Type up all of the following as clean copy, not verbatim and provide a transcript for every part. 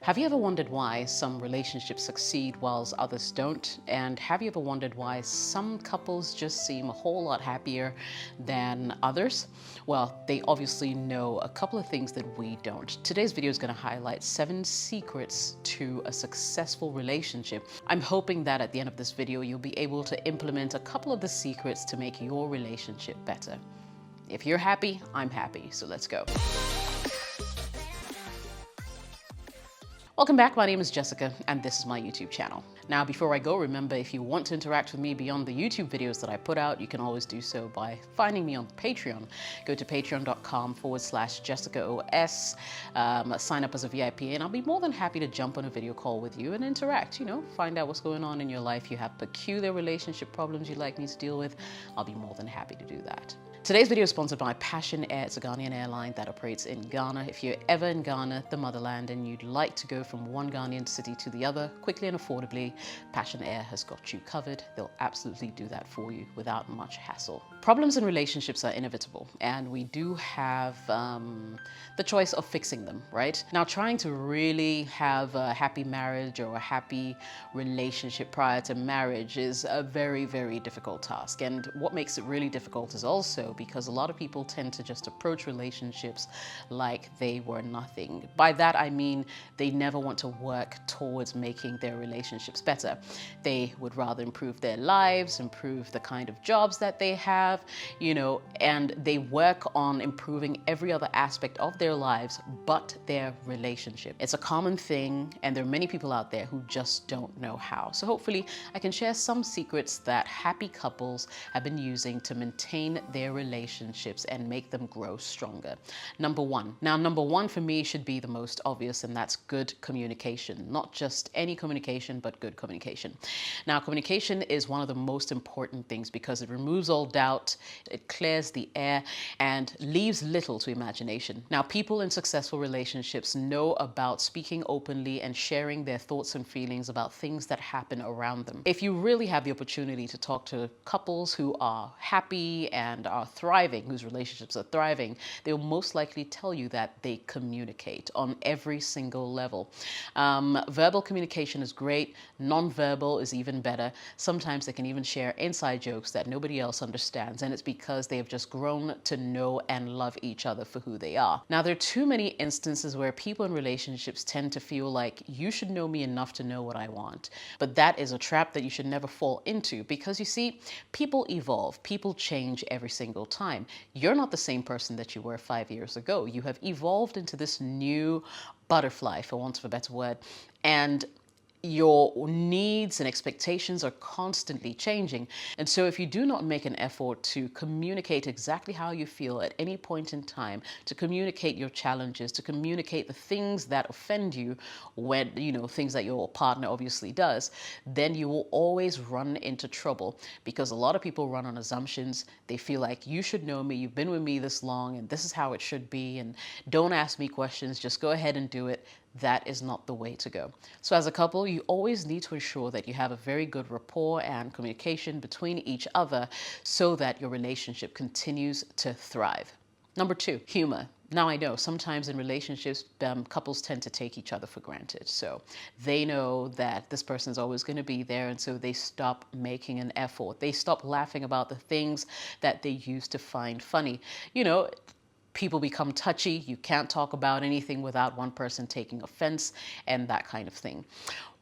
Have you ever wondered why some relationships succeed whilst others don't? And have you ever wondered why some couples just seem a whole lot happier than others? Well, they obviously know a couple of things that we don't. Today's video is going to highlight 7 secrets to a successful relationship. I'm hoping that at the end of this video, you'll be able to implement a couple of the secrets to make your relationship better. If you're happy, I'm happy. So let's go. Welcome back, my name is Jessica and this is my YouTube channel. Now before I go, remember if you want to interact with me beyond the YouTube videos that I put out, you can always do so by finding me on Patreon. Go to patreon.com/JessicaOS, sign up as a VIP and I'll be more than happy to jump on a video call with you and interact, find out what's going on in your life. You have peculiar relationship problems you'd like me to deal with, I'll be more than happy to do that. Today's video is sponsored by Passion Air. It's a Ghanaian airline that operates in Ghana. If you're ever in Ghana, the motherland, and you'd like to go from one Ghanaian city to the other quickly and affordably, Passion Air has got you covered. They'll absolutely do that for you without much hassle. Problems in relationships are inevitable, and we do have the choice of fixing them, right? Now, trying to really have a happy marriage or a happy relationship prior to marriage is a very, very difficult task. And what makes it really difficult is also because a lot of people tend to just approach relationships like they were nothing. By that, I mean they never want to work towards making their relationships better. They would rather improve their lives, improve the kind of jobs that they have, and they work on improving every other aspect of their lives but their relationship. It's a common thing, and there are many people out there who just don't know how. So hopefully I can share some secrets that happy couples have been using to maintain their relationships and make them grow stronger. Number one. Now, number one for me should be the most obvious, and that's good communication. Not just any communication, but good communication. Now, communication is one of the most important things because it removes all doubt, it clears the air, and leaves little to imagination. Now, people in successful relationships know about speaking openly and sharing their thoughts and feelings about things that happen around them. If you really have the opportunity to talk to couples who are happy and are thriving, whose relationships are thriving, they'll most likely tell you that they communicate on every single level. Verbal communication is great. Non-verbal is even better. Sometimes they can even share inside jokes that nobody else understands, and it's because they have just grown to know and love each other for who they are. Now, there are too many instances where people in relationships tend to feel like you should know me enough to know what I want. But that is a trap that you should never fall into because you see, people evolve, people change every single time. You're not the same person that you were 5 years ago. You have evolved into this new butterfly, for want of a better word, and your needs and expectations are constantly changing. And so if you do not make an effort to communicate exactly how you feel at any point in time, to communicate your challenges, to communicate the things that offend you when, things that your partner obviously does, then you will always run into trouble because a lot of people run on assumptions. They feel like you should know me, you've been with me this long, and this is how it should be, and don't ask me questions, just go ahead and do it. That is not the way to go. So as a couple, you always need to ensure that you have a very good rapport and communication between each other so that your relationship continues to thrive. Number 2, humor. Now, I know sometimes in relationships, couples tend to take each other for granted. So they know that this person is always going to be there. And so they stop making an effort. They stop laughing about the things that they used to find funny. People become touchy. You can't talk about anything without one person taking offense and that kind of thing.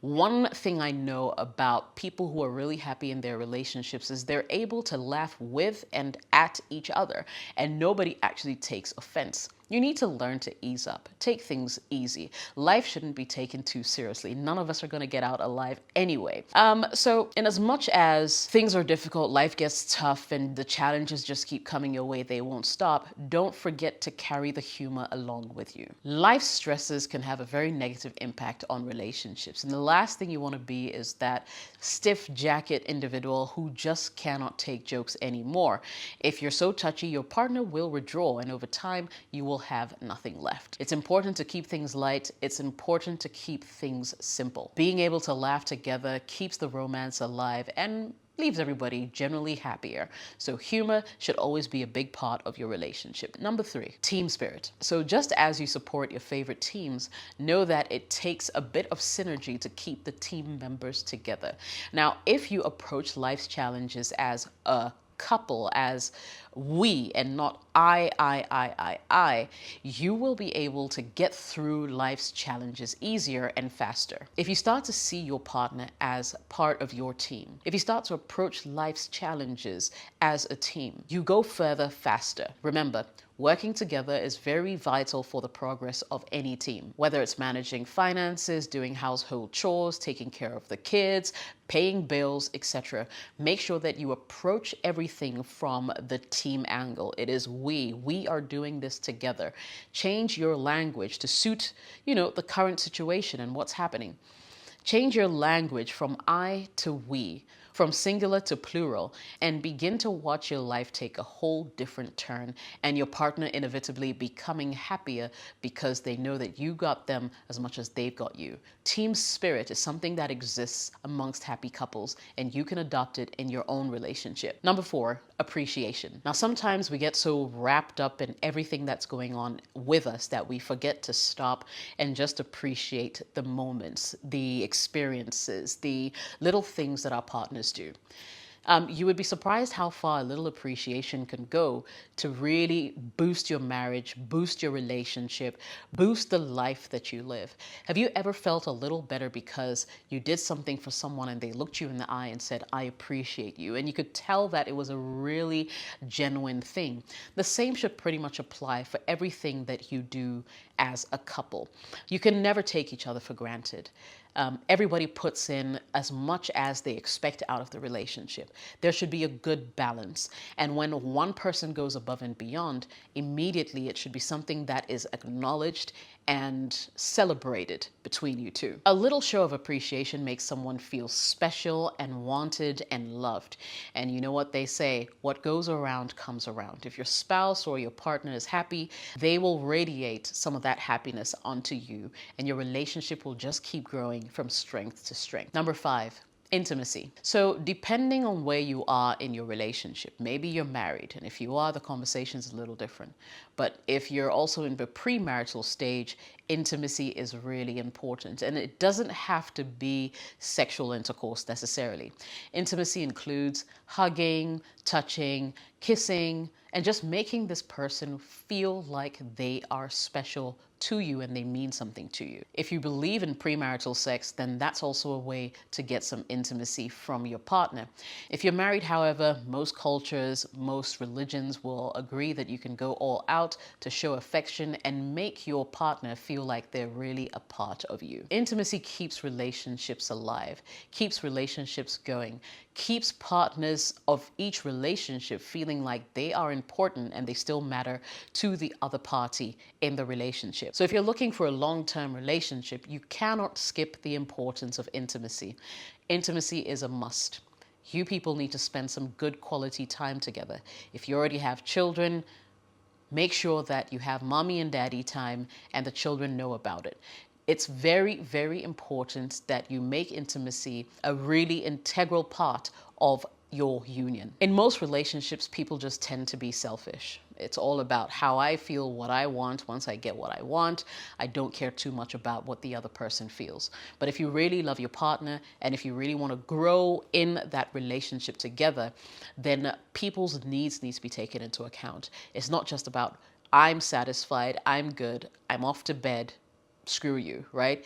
One thing I know about people who are really happy in their relationships is they're able to laugh with and at each other, and nobody actually takes offense. You need to learn to ease up, take things easy. Life shouldn't be taken too seriously. None of us are going to get out alive anyway. So in as much as things are difficult, life gets tough, and the challenges just keep coming your way, they won't stop, don't forget to carry the humor along with you. Life stresses can have a very negative impact on relationships, and the last thing you want to be is that stiff jacket individual who just cannot take jokes anymore. If you're so touchy, your partner will withdraw, and over time, you will have nothing left. It's important to keep things light. It's important to keep things simple. Being able to laugh together keeps the romance alive and leaves everybody generally happier. So humor should always be a big part of your relationship. Number 3, team spirit. So just as you support your favorite teams, know that it takes a bit of synergy to keep the team members together. Now, if you approach life's challenges as a couple, as we and not I, you will be able to get through life's challenges easier and faster. If you start to see your partner as part of your team, if you start to approach life's challenges as a team, you go further faster. Remember, working together is very vital for the progress of any team, whether it's managing finances, doing household chores, taking care of the kids, paying bills, etc. Make sure that you approach everything from the team angle. It is we are doing this together. Change your language to suit, the current situation and what's happening. Change your language from I to we, from singular to plural, and begin to watch your life take a whole different turn and your partner inevitably becoming happier because they know that you got them as much as they've got you. Team spirit is something that exists amongst happy couples, and you can adopt it in your own relationship. Number 4, appreciation. Now, sometimes we get so wrapped up in everything that's going on with us that we forget to stop and just appreciate the moments, the experiences, the little things that our partners do. You would be surprised how far a little appreciation can go to really boost your marriage, boost your relationship, boost the life that you live. Have you ever felt a little better because you did something for someone and they looked you in the eye and said, I appreciate you? And you could tell that it was a really genuine thing. The same should pretty much apply for everything that you do as a couple. You can never take each other for granted. Everybody puts in as much as they expect out of the relationship. There should be a good balance. And when one person goes above and beyond, immediately it should be something that is acknowledged and celebrated between you two. A little show of appreciation makes someone feel special and wanted and loved. And you know what they say, what goes around comes around. If your spouse or your partner is happy, they will radiate some of that happiness onto you, and your relationship will just keep growing from strength to strength. Number 5, intimacy. So depending on where you are in your relationship, maybe you're married, and if you are, the conversation's a little different. But if you're also in the premarital stage, intimacy is really important. And it doesn't have to be sexual intercourse necessarily. Intimacy includes hugging, touching, kissing, and just making this person feel like they are special to you and they mean something to you. If you believe in premarital sex, then that's also a way to get some intimacy from your partner. If you're married, however, most cultures, most religions will agree that you can go all out to show affection and make your partner feel like they're really a part of you. Intimacy keeps relationships alive, keeps relationships going, keeps partners of each relationship feeling like they are important and they still matter to the other party in the relationship. So if you're looking for a long-term relationship, you cannot skip the importance of intimacy. Intimacy is a must. You people need to spend some good quality time together. If you already have children, make sure that you have mommy and daddy time and the children know about it. It's very, very important that you make intimacy a really integral part of your union. In most relationships, people just tend to be selfish. It's all about how I feel, what I want. Once I get what I want, I don't care too much about what the other person feels. But if you really love your partner and if you really want to grow in that relationship together, then people's needs need to be taken into account. It's not just about I'm satisfied, I'm good, I'm off to bed, screw you, right?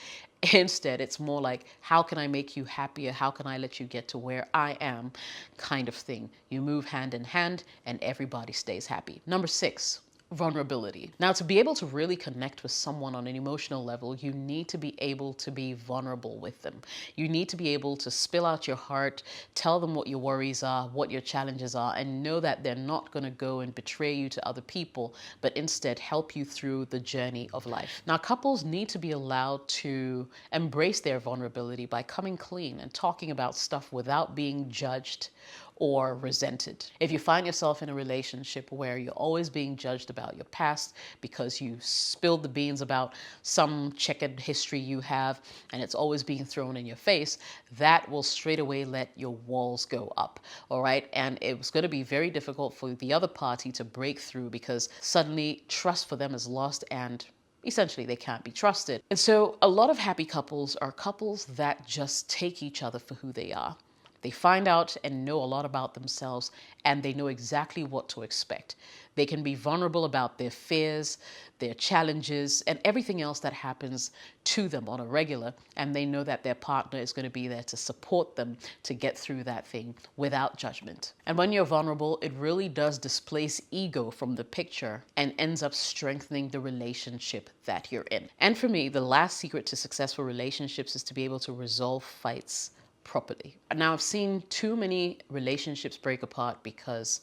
Instead, it's more like, how can I make you happier? How can I let you get to where I am? Kind of thing. You move hand in hand and everybody stays happy. Number 6, vulnerability. Now, to be able to really connect with someone on an emotional level, you need to be able to be vulnerable with them. You need to be able to spill out your heart, tell them what your worries are, what your challenges are, and know that they're not going to go and betray you to other people, but instead help you through the journey of life. Now, couples need to be allowed to embrace their vulnerability by coming clean and talking about stuff without being judged or resented. If you find yourself in a relationship where you're always being judged about your past because you spilled the beans about some checkered history you have and it's always being thrown in your face, that will straight away let your walls go up, all right? And it's going to be very difficult for the other party to break through because suddenly trust for them is lost and essentially they can't be trusted. And so a lot of happy couples are couples that just take each other for who they are. They find out and know a lot about themselves, and they know exactly what to expect. They can be vulnerable about their fears, their challenges, and everything else that happens to them on a regular, and they know that their partner is going to be there to support them to get through that thing without judgment. And when you're vulnerable, it really does displace ego from the picture and ends up strengthening the relationship that you're in. And for me, the last secret to successful relationships is to be able to resolve fights properly. Now, I've seen too many relationships break apart because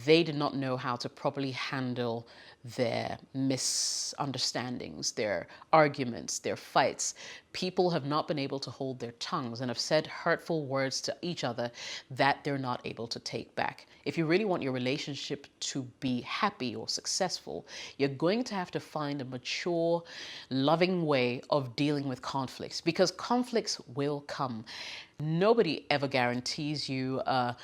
they did not know how to properly handle their misunderstandings, their arguments, their fights. People have not been able to hold their tongues and have said hurtful words to each other that they're not able to take back. If you really want your relationship to be happy or successful, you're going to have to find a mature, loving way of dealing with conflicts, because conflicts will come. Nobody ever guarantees you a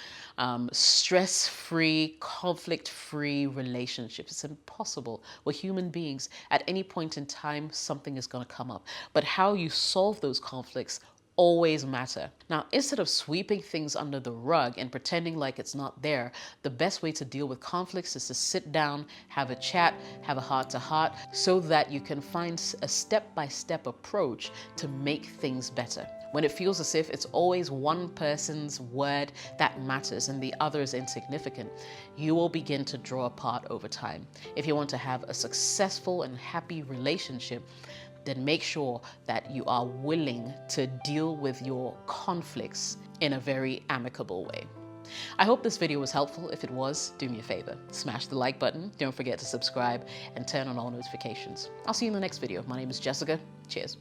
stress-free, conflict-free relationship. It's impossible. We're human beings. At any point in time, something is going to come up. But how you solve those conflicts always matter. Now, instead of sweeping things under the rug and pretending like it's not there, the best way to deal with conflicts is to sit down, have a chat, have a heart-to-heart, so that you can find a step-by-step approach to make things better. When it feels as if it's always one person's word that matters and the other is insignificant, you will begin to draw apart over time. If you want to have a successful and happy relationship, then make sure that you are willing to deal with your conflicts in a very amicable way. I hope this video was helpful. If it was, do me a favor. Smash the like button. Don't forget to subscribe and turn on all notifications. I'll see you in the next video. My name is Jessica. Cheers.